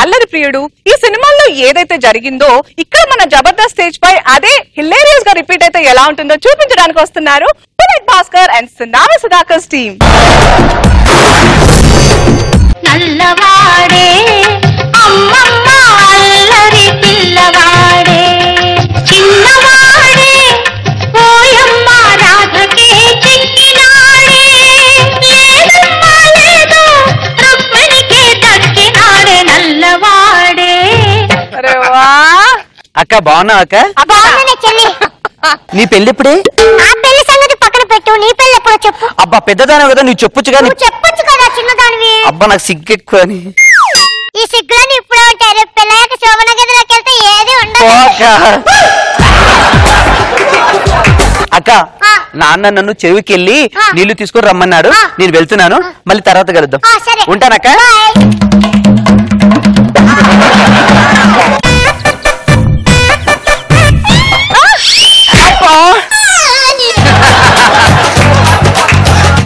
అల్లరి ప్రియుడు ఈ సినిమాల్లో ఏదైతే జరిగిందో ఇక్కడ మన జబర్దస్త్ స్టేజ్ పై అదే హిలేరియస్ గా రిపీట్ అయితే ఎలా ఉంటుందో చూపించడానికి వస్తున్నారు Puneeth Bhaskar and tsunami Sudhakar team. నల్లవాడే అమ్మమ్మ అల్లరి పిల్లవాడే చిన్నవాడే ఓయమ్మ రాధకే చిక్కినాడే లేదమ్మా లేదు రుక్మిణికే దక్కినాడే నల్లవాడే. అక్క బాగున్నా అక్క? బాగున్నానే చెల్లి. నీ పెళ్లి ఎప్పుడే? ఆ పెళ్లి సంగతి పక్కన పెట్టు, నీ పెళ్లి ఎప్పుడో చెప్పు. అబ్బా పెద్దదాని కదా నువ్వు చెప్పొచ్చుగా. చెప్పొచ్చు కదా చిన్నదానివి. అబ్బా నాకు సిగ్గు ఎక్కువ అని. ఈ సిగ్గులని ఇప్పుడే ఉంటాయి, రేపు పెళ్ళాక శోభన గదిలోకి వెళ్తే ఏది ఉండదు. అక్క నాన్న నన్ను చెరువుకి వెళ్ళి నీళ్లు తీసుకొని రమ్మన్నాడు, నేను వెళ్తున్నాను, మళ్ళీ తర్వాత కలుద్దాం. ఉంటానక్క.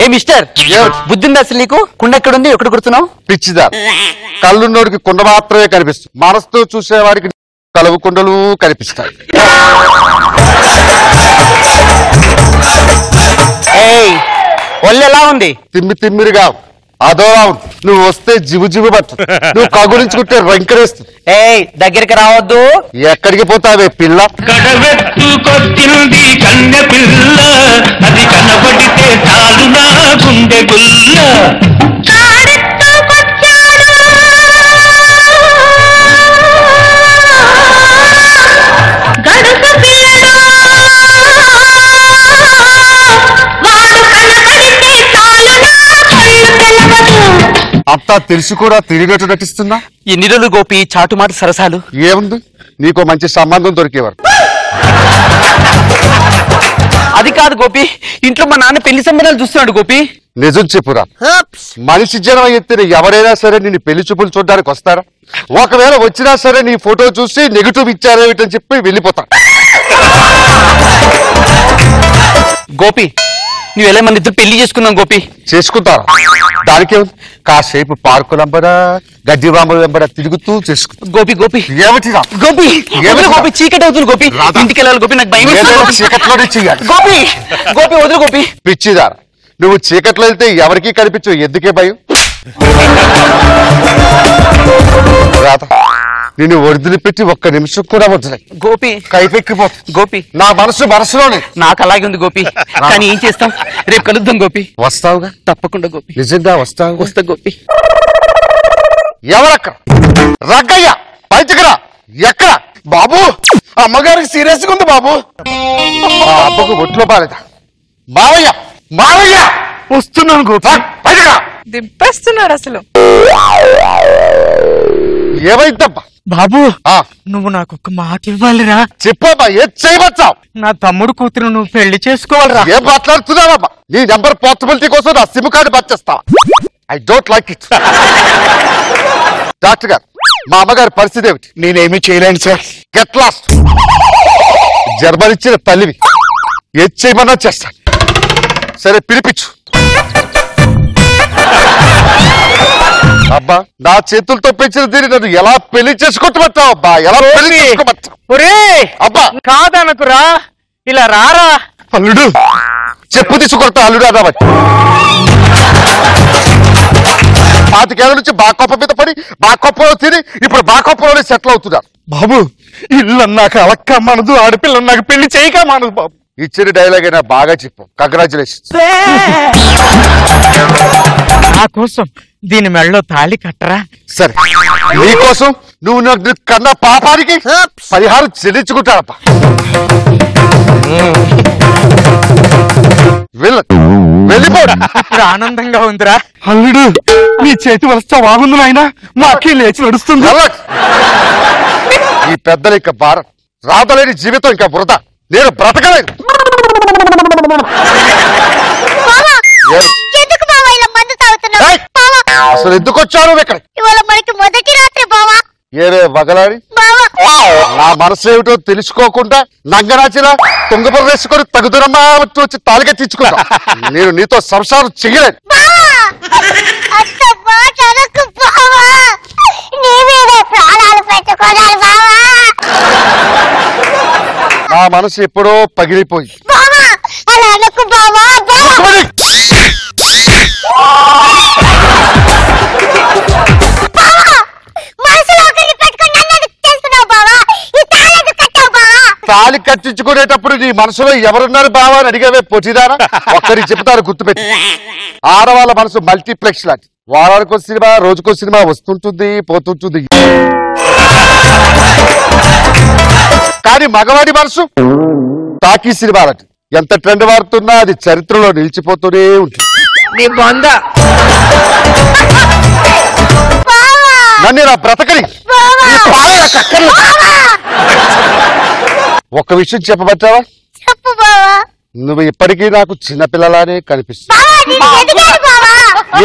ఏ మిస్టర్ బుద్ధింది అసలు నీకు? కుండ ఎక్కడుంది, ఎక్కడ కుడుతున్నావు? పిచ్చిదా, కళ్ళున్నోడికి కుండ మాత్రమే కనిపిస్తుంది, మనసుతో చూసేవాడికి కలువు కుండలు కనిపిస్తాయి. ఒళ్ళు ఎలా ఉంది? తిమ్మిరిగా అదోలా ఉంది. నువ్వు వస్తే జివు జివు పట్టు, నువ్వు కగులించుకుంటే రంకరేస్తుంది. దగ్గరికి రావద్దు. ఎక్కడికి పోతావే పిల్ల? కడవెత్తుకొచ్చింది కన్నె పిల్ల, అది కనబడితే చాలు నా గుండె గుల్ల. అంతా తెలిసి కూడా తిరిగేట్టు నటిస్తున్నా. ఎన్ని రోజులు గోపి చాటుమాటు సరసాలు? ఏముంది, నీకో మంచి సంబంధం దొరికేవారు. అది కాదు గోపి, ఇంట్లో మా నాన్న పెళ్లి సంబంధాలు చూస్తున్నాడు గోపి. నిజం చెప్పురా, మనిషి జనం ఎత్తిన ఎవరైనా సరే నిన్ను పెళ్లి చూపులు చూడడానికి వస్తారా? ఒకవేళ వచ్చినా సరే నీ ఫోటో చూసి నెగిటివ్ ఇచ్చారేమిటని చెప్పి వెళ్ళిపోతా. గోపి నువ్వు మన ఇద్దరు పెళ్లి చేసుకున్నాం గోపి. చేసుకుంటారా? దానికే కాసేపు పార్కులంబడా గడ్డి బాంబులు వెంబడ తిరుగుతూ చేసుకుంటా. గోపి గోపి ఏమిటిరా గోపి? గోపి చీకటి అవుతుంది గోపి, ఇంటికి వెళ్ళాలి గోపి, నాకు భయం. చీకట్లోనే చెయ్యాలి గోపి. గోపి వదులు గోపి. పిచ్చిదార, నువ్వు చీకట్లో వెళ్తే ఎవరికీ కనిపించవు, ఎందుకే భయం? రాత నిన్ను వదిలి పెట్టి ఒక్క నిమిషం కూడా వదిలే గోపి. కైపెక్కిపోతుంది గోపి. నా మనసులోనే. నాకు అలాగే ఉంది గోపి, కానీ ఏం చేస్తాం, రేపు కలుద్దాం గోపి. వస్తావుగా? తప్పకుండా గోపి. నిజంగా వస్తావు? వస్తా గోపి. ఎవరక్క? రగ్గయ్య బయటకు రా. ఎక్కడ బాబు? అమ్మగారికి సీరియస్ గా ఉంది బాబు. ఆ అబ్బకు ఒట్లో బాలేదా? మావయ్య మావయ్య వస్తున్నాను గోపి, బయటకు రా. దింపేస్తున్నాడు అసలు. ఏమైందబ్బా? బాబు నువ్వు నాకు ఒక మాట ఇవ్వాలిరా. చెప్పమ్మా, ఏం చేయవచ్చావు? నా తమ్ముడు కూతురు నువ్వు పెళ్లి చేసుకోవాలిరా. ఏం మాట్లాడుతున్నావమ్మా? నీ నెంబర్ పాసిబిలిటీ కోసం నా సిమ్ కార్డు పచ్చేస్తావా? I don't like it. Doctor గారు, మా అమ్మగారి పరిస్థితి ఏమిటి? నేనేమి చేయలేను సార్. Get lost. జన్మనిచ్చిన తల్లివి, ఏం చేయమన్నా చేస్తాను. సరే పిలిపించు. అబ్బా, నా చేతులతో పెంచిన దీన్ని నన్ను ఎలా పెళ్లి చేసుకుంటావు అబ్బా? ఎలా పెళ్లి చేసుకోమంటావు? అబ్బా కాదనకురా, ఇలా రారా. అల్లుడు చెప్పు తీసుకొడతా. అల్లుడు అదాబట్టి 5 ఏళ్ల నుంచి బాకొప్ప మీద పడి బాకొప్పలో తిని ఇప్పుడు బాకొప్పలోనే సెటిల్ అవుతున్నారు. బాబు ఇల్లు నాకు అలక్క మనదు, ఆడపిల్ల నాకు పెళ్లి చేయక మనదు బాబు. ఇచ్చిన డైలాగ్ అయినా బాగా చెప్పు. కంగ్రాచులేషన్స్. నా కోసం దీని మెళ్ళలో తాళి కట్టరా. సరే, నీకోసం నువ్వు నాకు కన్నా పాపానికి పరిహారం చెల్లించుకుంటాడప్ప. వెళ్ళిపోడు. ఇప్పుడు ఆనందంగా ఉందిరా. అల్లుడు నీ చేతి వలస బాగుంది నాయన, మా అక్క లేచి నడుస్తుంది. ఈ పెద్దలు ఇంకా భారం, రాదలేని జీవితం ఇంకా వృధా, నేను బ్రతకలేదు. అసలు ఎందుకు వచ్చాను ఇక్కడ? ఇవాళ మనకి మొదటి రాత్రి బావా. ఏరే వగలాడి, నా మనసు ఏమిటో తెలుసుకోకుండా నంగనాచిలా తుంగపర వేసుకొని తగుదరమ్మా వచ్చి తాలిగా తెచ్చుకున్నా. నేను నీతో సంసారం చెయ్యలేను. నీ మీద ప్రాణాలు పెట్టుకోవాలి బావా. నా మనసు ఎప్పుడో పగిలిపోయి బావా అలా అనకు బావా. మనసులో ఒకరిని పెట్టుకుని నన్ను ఎందుకు చేసుకున్నావు బావా? ఈ తాళి ఎందుకు కట్టావు బావా? తాళి కట్టించుకునేటప్పుడు నీ మనసులో ఎవరున్నారు బావా అని అడిగేవే పొట్టిదారా. ఒక్కరికి చెప్తారు గుర్తుపెట్టి, ఆడవాళ్ళ మనసు మల్టీప్లెక్స్ లాంటి. వారానికో సినిమా, రోజుకో సినిమా వస్తుంటుంది పోతుంటుంది. కానీ మగవాడి మనసు టాకీ సినిమా లాంటి. ఎంత ట్రెండ్ మారుతున్నా అది చరిత్రలో నిలిచిపోతూనే ఉంటుంది. నీ బొంద నన్ను నా బ్రతకని ఒక్క విషయం చెప్పబట్టావా? చెప్పు బావా. నువ్వు ఇప్పటికీ నాకు చిన్నపిల్లలానే కనిపిస్తుంది. బావా నేను ఎదిగాను బావా.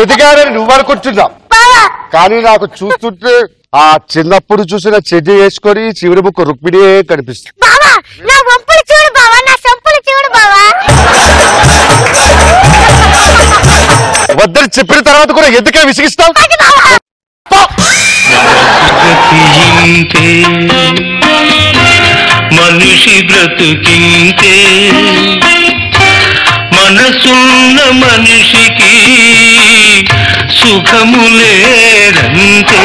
ఎదిగారని నువ్వు అనుకుంటున్నావు, బావా కానీ నాకు చూస్తుంటే ఆ చిన్నప్పుడు చూసిన చెడ్డి వేసుకొని చివరి ముక్కు రుక్మిణియే కనిపిస్తుంది. బావా నా వంపులు చూడు బావా, నా సంపులు చూడు బావా. వద్దని చెప్పిన తర్వాత కూడా ఎందుకే విసిగిస్తావు? బ్రతికింతే మనిషి బ్రతుకింతే, మనసున్న మనిషికి సుఖము లేదంతే.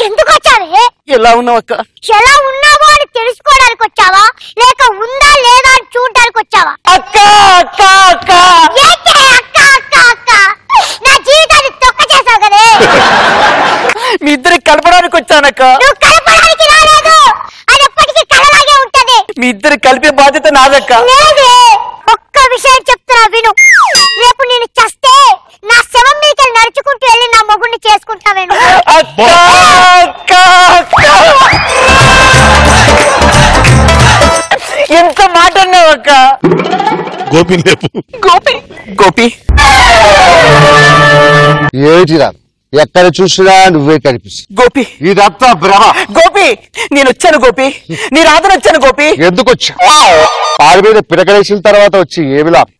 ఎందుకు వచ్చావే? ఎలా ఉన్నావు అక్క? ఎలా ఉన్నావో అని తెలుసుకోవడానికి వచ్చావా, లేక ఉందా లేదా అని చూడడానికి వచ్చావా? అక్క అక్క అక్క ఏంటి అక్క అక్క అక్క? నా జీవితాన్ని తొక్క చేసావు కదే. మీ ఇద్దరికి కలపడానికి వచ్చానక్క. నువ్వు కలపడానికి రాలేదు, అది ఎప్పటికీ కలలాగే ఉంటది. మీ ఇద్దరికి కలిపే బాధ్యత నాదక్క. లేదే, ఒక్క విషయం చెప్తున్నా విను. రేపు నేను చస్తే నా శవం మీదకి నడుచుకుంటూ వెళ్ళి నా మొగుడిని చేసుకుంటావేను. అక్క అక్క అక్క ఎంత మాట అన్నావు అక్క. గోపి లేపు. గోపి గోపి ఏటిరా, ఎక్కడ చూసినా నువ్వే కనిపిస్తుంది. గోపి ఇదంతా భ్రమ. గోపి నేను వచ్చాను గోపి, నీ రాధన వచ్చాను గోపి. ఎందుకు వచ్చా? పాడి మీద పిడకలేసిన తర్వాత వచ్చి ఏమి లాభం?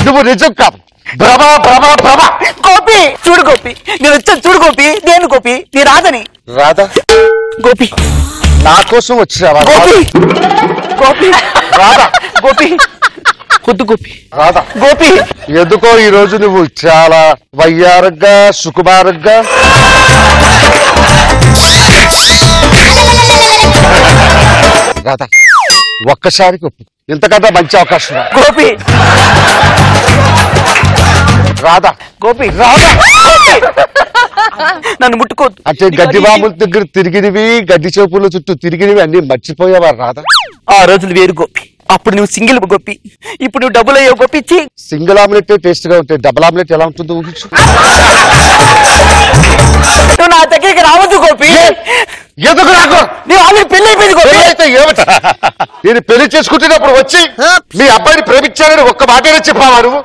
నువ్వు నిజం కాదు, భ్రమ భ్రమ భ్రమ. గోపి చూడు గోపి, నేను వచ్చాను చూడు గోపి. నేను గోపి నీ రాధని. రాధా, గోపి నా కోసం వచ్చావా? గోపి గోపి రాధా, గోపి కొద్దు గోపి. రాధా, గోపి ఎందుకో ఈ రోజు నువ్వు చాలా వయ్యారంగా సుకుమారంగా రాధా, ఒక్కసారికి ఒప్పు. ఇంతకన్నా మంచి అవకాశం రా. గోపి రాధా, గోపి రాధా నన్ను ముట్టుకోద్దు. అంటే గడ్డి బాముల దగ్గర తిరిగినవి, గడ్డి చేపుల చుట్టూ తిరిగినవి అన్ని మర్చిపోయావా రాధా? ఆ రోజులు వేరు గోపి. అప్పుడు నువ్వు సింగిల్ గోపి, ఇప్పుడు నువ్వు డబుల్ అయ్యావు గోపి. సింగిల్ ఆమ్లెట్ టేస్ట్ గా ఉంటే డబుల్ ఆమ్లెట్ ఎలా ఉంటుందో ఊహించు. నువ్వు నా దగ్గరికి రావద్దు గోపి. ఎందుకు నాకు? నీ ఆల్రెడీ పెళ్లి అయిపోయింది గోపి. అయితే ఏమిట? నేను పెళ్లి చేసుకుంటున్నప్పుడు వచ్చి మీ అబ్బాయిని ప్రేమించానని ఒక్క మాటనే చెప్పావా నువ్వు?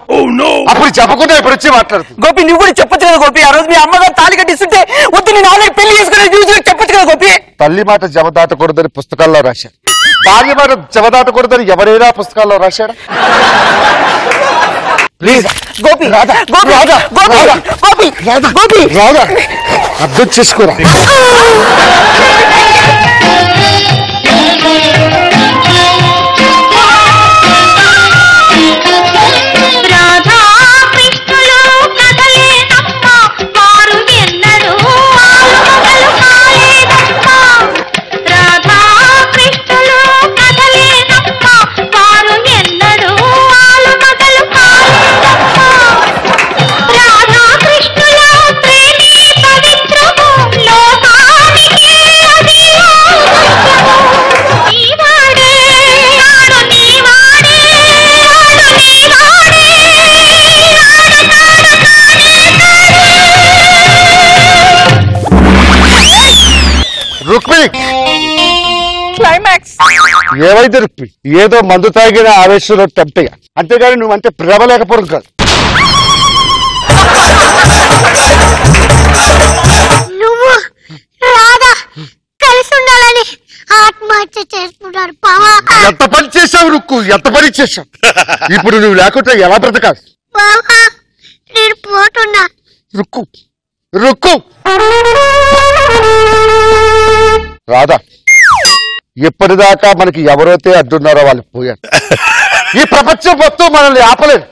అప్పుడు చెప్పకుండా ఇప్పుడు వచ్చి మాట్లాడుతుంది. గోపి నువ్వు కూడా చెప్పొచ్చు కదా గోపి. ఆ రోజు మీ అమ్మగారు తాళి కట్టిస్తుంటే వద్దు నేను ఆల్రెడీ పెళ్లి చేసుకుని చెప్పొచ్చు కదా గోపి. తల్లి మాట జవదాటకూడదని పుస్తకాల్లో రాశారు, భార్య మాట జవదాటకూడదని ఎవరైనా పుస్తకాల్లో రాశారా? ప్లీజ్ గోపి రాధా, గోపి రాధా, గోపి రాధా, గోపి రాధా, గోపి రాధా, అర్థం చేసుకోరా. రాధా కృష్ణులు కదలేనమ్మ, వారు ఎన్నడూ ఆలుమగలు కాలేదమ్మ. రాధా కృష్ణులు కదలేనమ్మ, వారు ఎన్నడూ ఆలుమగలు కాలేదమ్మ. రాధా కృష్ణుల ప్రేమే పవిత్రము, లోకానికే అది ఆదర్శము. నీవాడే ఆడు నీవాడే ఆడు నీవాడే ఆడు నాడు రుక్మిణి, క్లైమాక్స్. ఏవైతే రుక్మిణి, ఏదో మందు తాగిన ఆవేశంలో టెంప్ట్గా, అంతేగాని నువ్వంటే ప్రేమ లేకపోవడం కాదు. నువ్వు రాధా కలిసి ఉండాలని ఆత్మహత్య చేసుకున్నారు బావా. ఎంత పని చేశావు రుక్కు, ఎంత పని చేశావు. ఇప్పుడు నువ్వు లేకుంటే ఎలా బ్రతకాలి? బావా నేను పోతున్నా, రుక్కు రుక్కు రాధా, ఎప్పటిదాకా మనకి ఎవరైతే అడ్డున్నారో వాళ్ళు పోయారు. ఈ ప్రపంచం మొత్తం మనల్ని ఆపలేదు.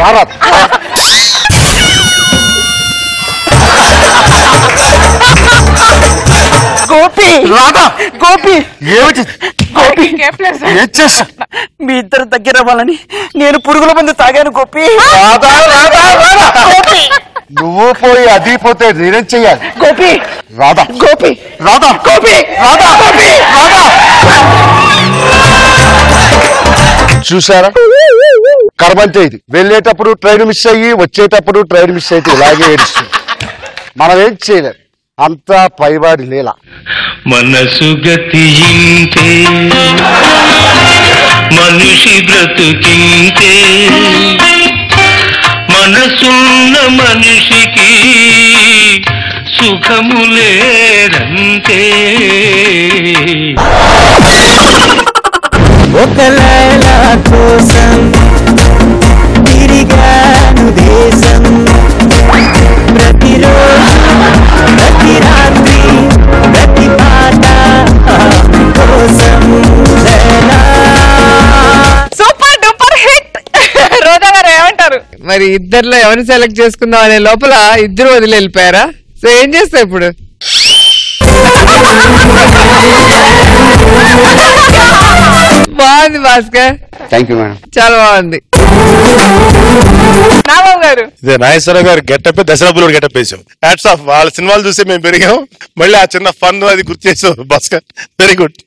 రాధా గోపి, రాధా గోపి, ఏమిటి ఏం చేస్తా? మీ ఇద్దరు దగ్గర అవ్వాలని నేను పురుగుల మందు తాగాను గోపి. రాధా రాధా రాధా, నువ్వు పోయి అది పోతే నేనేం చెయ్యాలి? గోపి, రాధా గోపి, రాధా గోపి, రాధా గోపి, రాధా. చూసారా, కర్మ అంటే ఇది. వెళ్ళేటప్పుడు ట్రైన్ మిస్ అయ్యి వచ్చేటప్పుడు ట్రైన్ మిస్ అయితే ఇలాగే ఏడుస్తుంది. మనం ఏం చేయలేదు, అంతా పైవాడి లీల. మనసు గతింతే మనిషి బ్రతుకింతే మనసున్న మనిషికి సుఖము లేదంతే. ఒక లైలా కోసం తిరిగాను దేశం, ప్రతిరోజు ప్రతి రాత్రి ప్రతి పాట కోసం. Super duper hit. రోజా గారు ఏమంటారు? మరి ఇద్దర్లో ఎవరిని సెలెక్ట్ చేసుకుందాం అనే లోపల ఇద్దరు వదిలి వెళ్ళిపోయారా? సో ఏం చేస్తా ఇప్పుడు? బాగుంది భాస్కర్, థ్యాంక్ యూ మేడం. చాలా బాగుంది. నాగబాబు గారు? ఇదే నాగేశ్వర గారు గెటప్ దసరా బుల్లోడు గెటప్ వేసాం. హ్యాట్స్ ఆఫ్, వాళ్ళ సినిమాలు చూసి మేము పెరిగాం. మళ్ళీ ఆ చిన్న ఫన్ అది గుర్తు చేసాం భాస్కర్. Very good.